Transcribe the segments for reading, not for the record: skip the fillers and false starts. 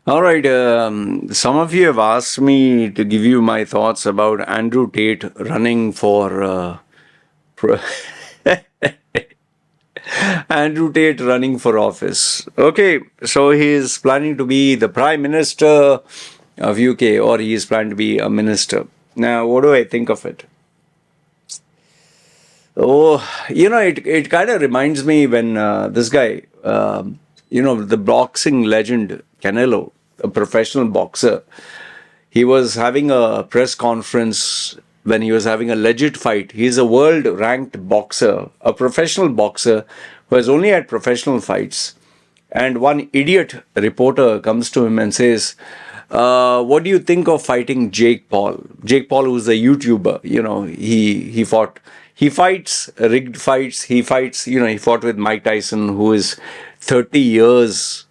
All right. Some of you have asked me to give you my thoughts about Andrew Tate running for pro- Andrew Tate running for office. Okay, so he is planning to be the Prime Minister of UK, or he is planning to be a minister. Now, what do I think of it? Oh, it kind of reminds me when this guy, the boxing legend Canelo, a professional boxer, he was having a press conference when he was having a legit fight. He's a world ranked boxer, a professional boxer who has only had professional fights. And one idiot reporter comes to him and says, what do you think of fighting Jake Paul? Jake Paul, who's a YouTuber, he fights rigged fights. He fights, he fought with Mike Tyson, who is 30 years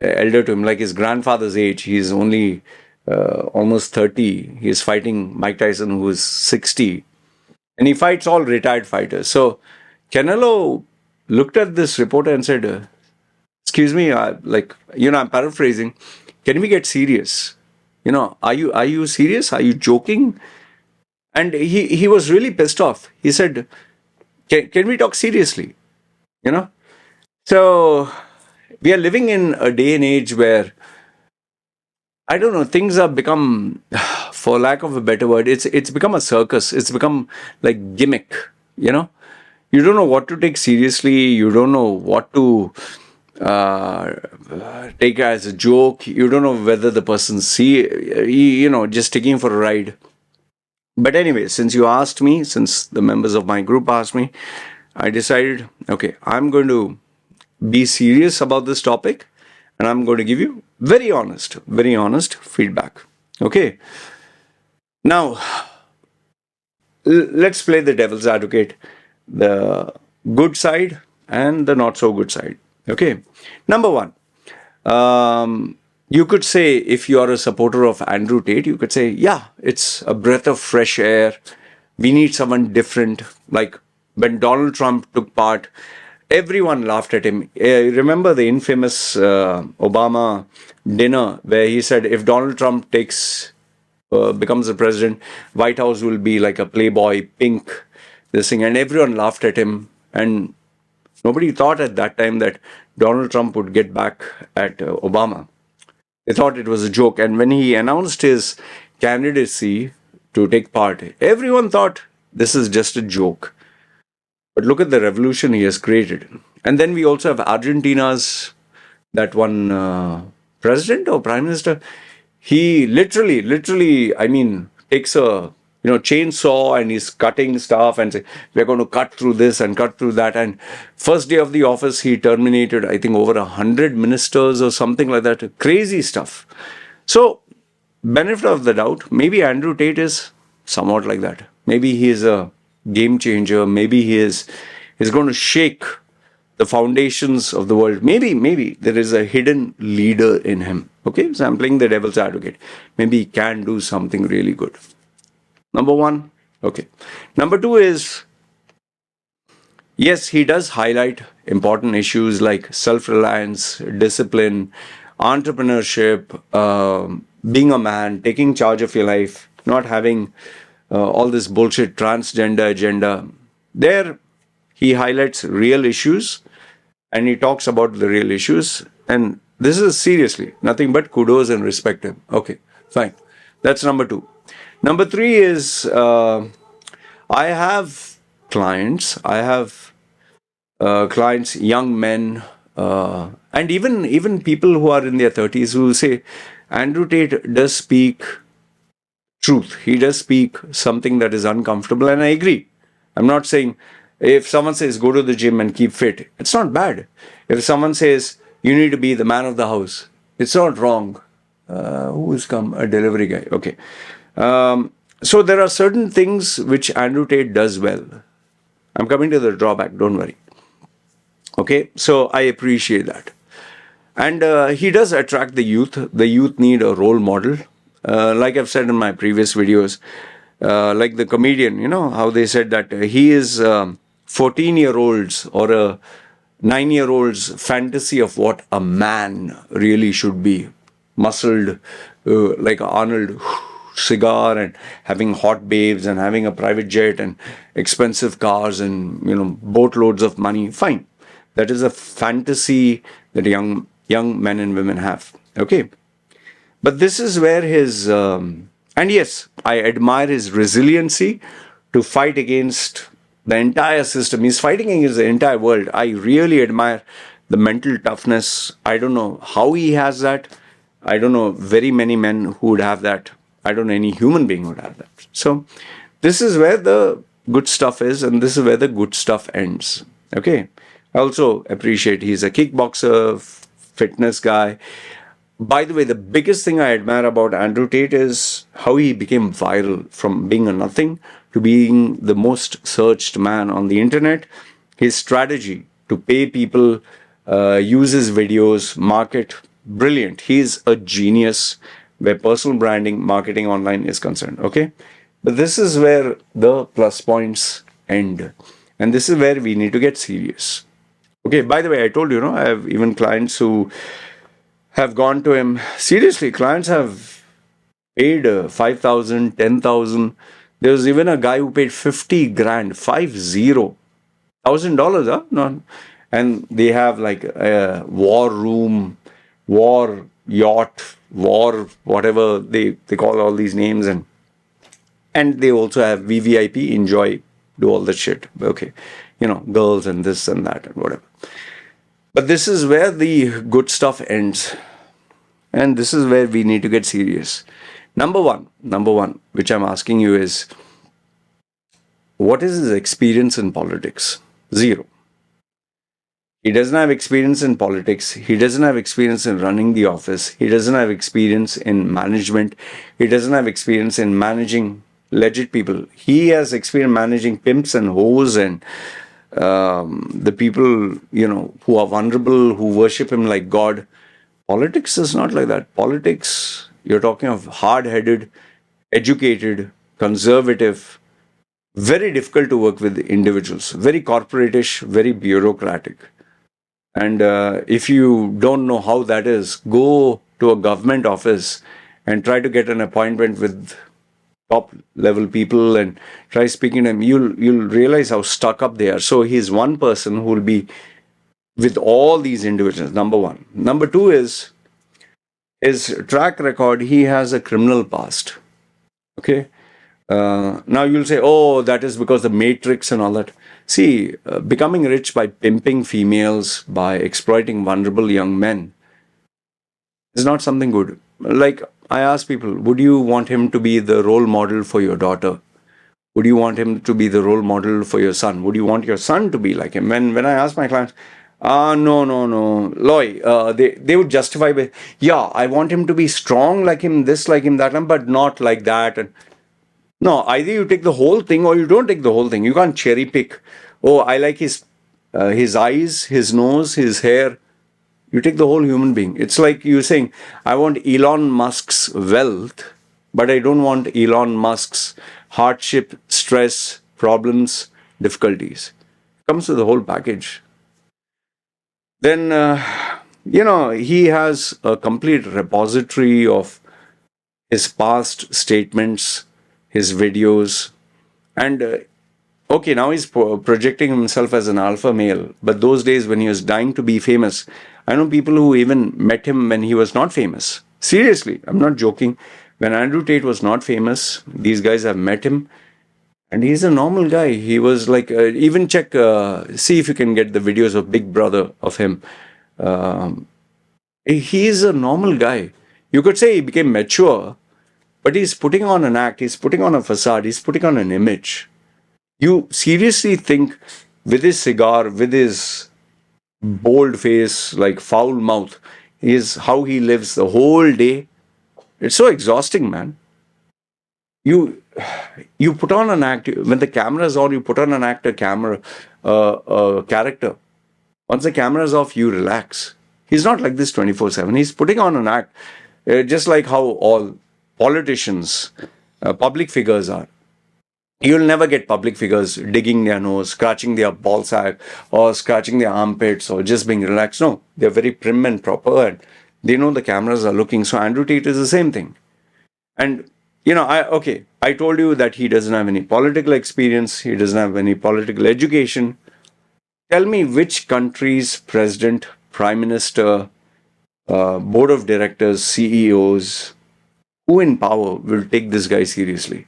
elder to him, like his grandfather's age. He's only almost 30. He's fighting Mike Tyson, who is 60. And he fights all retired fighters. So Canelo looked at this reporter and said, excuse me, I'm paraphrasing. Can we get serious? Are you serious? Are you joking? And he was really pissed off. He said, can we talk seriously? You know? So we are living in a day and age where, I don't know, things have become, for lack of a better word, it's become a circus. It's become like gimmick, you know? You don't know what to take seriously. You don't know what to take as a joke. You don't know whether the person just taking for a ride. But anyway, since you asked me, since the members of my group asked me, I decided, okay, I'm going to be serious about this topic and I'm going to give you very honest feedback. Okay. Now, let's play the devil's advocate, the good side and the not so good side. Okay. Number one, you could say, if you are a supporter of Andrew Tate, you could say, yeah, it's a breath of fresh air. We need someone different. Like when Donald Trump took part, everyone laughed at him. Remember the infamous Obama dinner where he said, if Donald Trump becomes the president, White House will be like a Playboy, pink, this thing. And everyone laughed at him. And nobody thought at that time that Donald Trump would get back at Obama. They thought it was a joke. And when he announced his candidacy to take part, everyone thought this is just a joke. But look at the revolution he has created. And then we also have Argentina's, that one president or prime minister. He literally, takes a chainsaw and he's cutting stuff and say, we're going to cut through this and cut through that. And first day of the office, he terminated, I think, over 100 ministers or something like that. Crazy stuff. So, benefit of the doubt, maybe Andrew Tate is somewhat like that. Maybe he is a game changer. Maybe he's going to shake the foundations of the world. Maybe there is a hidden leader in him. Okay, so I'm playing the devil's advocate. Maybe he can do something really good. Number one. Okay. Number two is, yes, he does highlight important issues like self-reliance, discipline, entrepreneurship, being a man, taking charge of your life, not having all this bullshit transgender agenda. There, he highlights real issues and he talks about the real issues. And this is seriously nothing but kudos and respect him. Okay, fine. That's number two. Number three is, I have clients. Young men, and even people who are in their 30s who say, Andrew Tate does speak truth. He does speak something that is uncomfortable, and I agree. I'm not saying, if someone says go to the gym and keep fit, it's not bad. If someone says you need to be the man of the house, it's not wrong. Who has come? A delivery guy. Okay. So there are certain things which Andrew Tate does well. I'm coming to the drawback, don't worry. Okay, so I appreciate that. And he does attract the youth. The youth need a role model. Like I've said in my previous videos, like the comedian, how they said that he is 14-year-olds or a 9-year-old's fantasy of what a man really should be. muscled, like Arnold, cigar and having hot babes and having a private jet and expensive cars and boatloads of money. Fine, that is a fantasy that young men and women have. Okay, but this is where his and yes, I admire his resiliency to fight against the entire system. He's fighting against the entire world. I really admire the mental toughness. I don't know how he has that. I don't know very many men who would have that. I don't know any human being would have that. So this is where the good stuff is, and this is where the good stuff ends. Okay. I also appreciate he's a kickboxer, fitness guy. By the way, the biggest thing I admire about Andrew Tate is how he became viral from being a nothing to being the most searched man on the internet. His strategy to pay people, use his videos, market, brilliant. He's a genius where personal branding, marketing online is concerned. Okay. But this is where the plus points end. And this is where we need to get serious. Okay. By the way, I told you, I have even clients who have gone to him. Seriously, clients have paid 5,000, 10,000. There was even a guy who paid 50 grand, $50,000, huh? No. And they have like a war room, war yacht, war, whatever they call all these names. And they also have VVIP, enjoy, do all that shit. Okay. Girls and this and that and whatever. But this is where the good stuff ends. And this is where we need to get serious. Number one, which I'm asking you is, what is his experience in politics? Zero. He doesn't have experience in politics. He doesn't have experience in running the office. He doesn't have experience in management. He doesn't have experience in managing legit people. He has experience managing pimps and hoes and the people, who are vulnerable, who worship him like God. Politics is not like that. Politics, you're talking of hard-headed, educated, conservative, very difficult to work with individuals, very corporatish, very bureaucratic. And if you don't know how that is, go to a government office and try to get an appointment with top level people and try speaking to them. You'll realize how stuck up they are. So he's one person who will be with all these individuals. Number one. Number two is his track record. He has a criminal past. Okay. Now you'll say, oh, that is because the Matrix and all that. See, becoming rich by pimping females, by exploiting vulnerable young men is not something good. Like I ask people, would you want him to be the role model for your daughter? Would you want him to be the role model for your son? Would you want your son to be like him? When I ask my clients, no, Loy, they would justify by, yeah, I want him to be strong like him, this like him, that, but not like that. And no, either you take the whole thing or you don't take the whole thing. You can't cherry pick. Oh, I like his eyes, his nose, his hair. You take the whole human being. It's like you saying, I want Elon Musk's wealth, but I don't want Elon Musk's hardship, stress, problems, difficulties. It comes with the whole package. Then, he has a complete repository of his past statements, his videos, and okay, now he's projecting himself as an alpha male. But those days when he was dying to be famous, I know people who even met him when he was not famous. Seriously, I'm not joking. When Andrew Tate was not famous, these guys have met him. And he's a normal guy. He was like, even check, see if you can get the videos of Big Brother of him. He's a normal guy. You could say he became mature, but he's putting on an act. He's putting on a facade. He's putting on an image. You seriously think with his cigar, with his bold face, like foul mouth, is how he lives the whole day? It's so exhausting, man. You put on an act. When the camera is on, you put on an act, a character. Once the camera is off, you relax. He's not like this 24/7. He's putting on an act, just like how all politicians, public figures are. You'll never get public figures digging their nose, scratching their ball sack, or scratching their armpits, or just being relaxed. No, they're very prim and proper, and They know the cameras are looking. So Andrew Tate is the same thing. And, I told you that he doesn't have any political experience. He doesn't have any political education. Tell me which country's president, prime minister, board of directors, CEOs, who in power will take this guy seriously?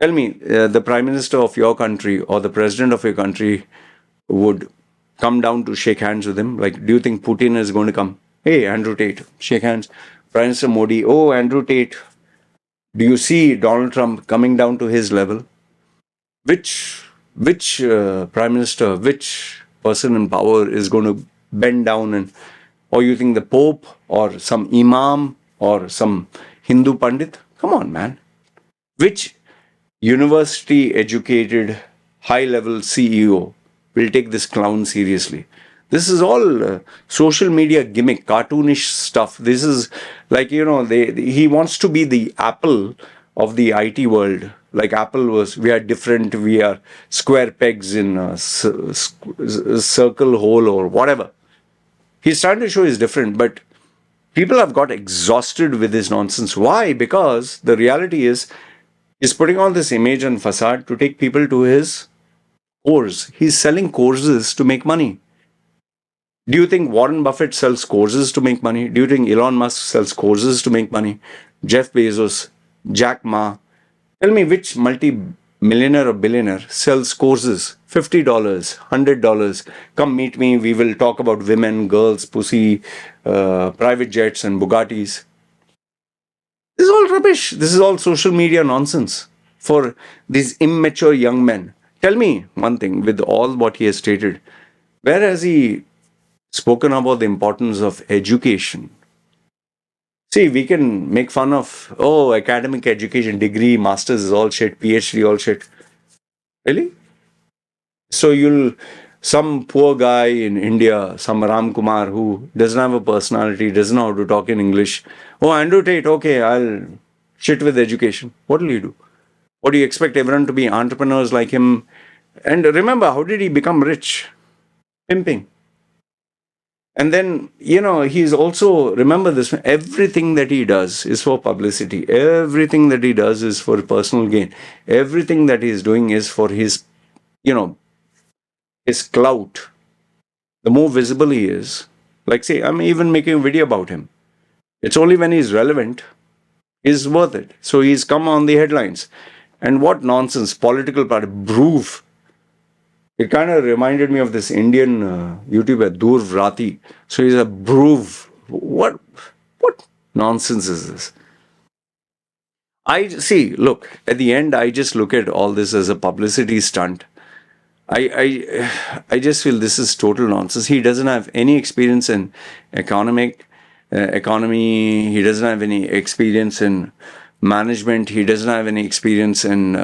Tell me, the prime minister of your country or the president of your country would come down to shake hands with him? Like, do you think Putin is going to come? Hey, Andrew Tate, shake hands. Prime Minister Modi, oh, Andrew Tate, do you see Donald Trump coming down to his level? Which prime minister, which person in power is going to bend down or you think the Pope or some Imam or some Hindu Pandit? Come on, man. Which university educated high level CEO will take this clown seriously? This is all social media gimmick, cartoonish stuff. This is like, he wants to be the Apple of the IT world. Like Apple was, we are different, we are square pegs in a circle hole or whatever. He's trying to show he's different, but people have got exhausted with this nonsense. Why? Because the reality is, he's putting on this image and facade to take people to his course. He's selling courses to make money. Do you think Warren Buffett sells courses to make money? Do you think Elon Musk sells courses to make money? Jeff Bezos, Jack Ma. Tell me which multi-millionaire or billionaire sells courses, $50, $100. Come meet me, we will talk about women, girls, pussy, private jets and Bugattis. This is all rubbish. This is all social media nonsense for these immature young men. Tell me one thing, with all what he has stated, where has he spoken about the importance of education? See, we can make fun of, academic education, degree, master's is all shit, PhD all shit. Really? So some poor guy in India, some Ram Kumar who doesn't have a personality, doesn't know how to talk in English. Oh, Andrew Tate, okay, I'll shit with education. What will you do? What do you expect everyone to be entrepreneurs like him? And remember, how did he become rich? Pimping. And then, he's also, remember this, everything that he does is for publicity. Everything that he does is for personal gain. Everything that he's doing is for his, his clout. The more visible he is, like say, I'm even making a video about him. It's only when he's relevant, he's worth it. So he's come on the headlines. And what nonsense, political party, Broof. It kind of reminded me of this Indian YouTuber, Dhruv Rathi. So he's a Broof. What nonsense is this? Look, at the end, I just look at all this as a publicity stunt. I just feel this is total nonsense. He doesn't have any experience in economy. He doesn't have any experience in management. He doesn't have any experience in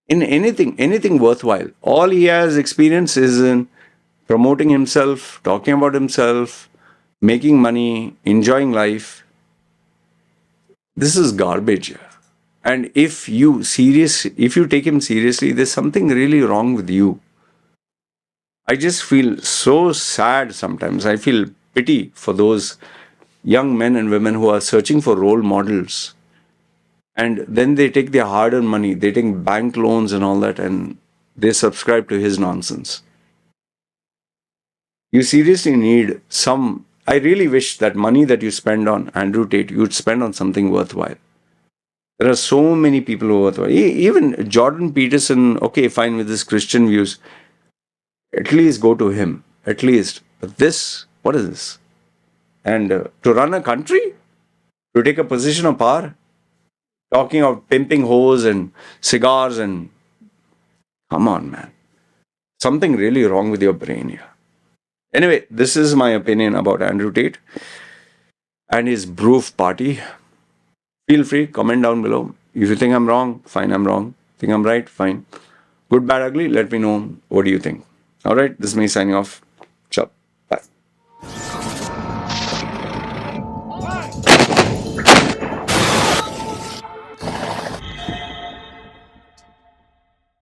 anything worthwhile. All he has experience is in promoting himself, talking about himself, making money, enjoying life. This is garbage. And if you take him seriously, there's something really wrong with you. I just feel so sad sometimes. I feel pity for those young men and women who are searching for role models. And then they take their hard-earned money, they take bank loans and all that, and they subscribe to his nonsense. You seriously need I really wish that money that you spend on Andrew Tate, you'd spend on something worthwhile. There are so many people who are worthwhile. Even Jordan Peterson, okay, fine with his Christian views. At least go to him. At least. But this, what is this? And to run a country? To take a position of power? Talking of pimping hoes and cigars and... Come on, man. Something really wrong with your brain here. Anyway, this is my opinion about Andrew Tate and his Broof party. Feel free, comment down below. If you think I'm wrong, fine, I'm wrong. Think I'm right, fine. Good, bad, ugly, let me know. What do you think? Alright, this is me signing off.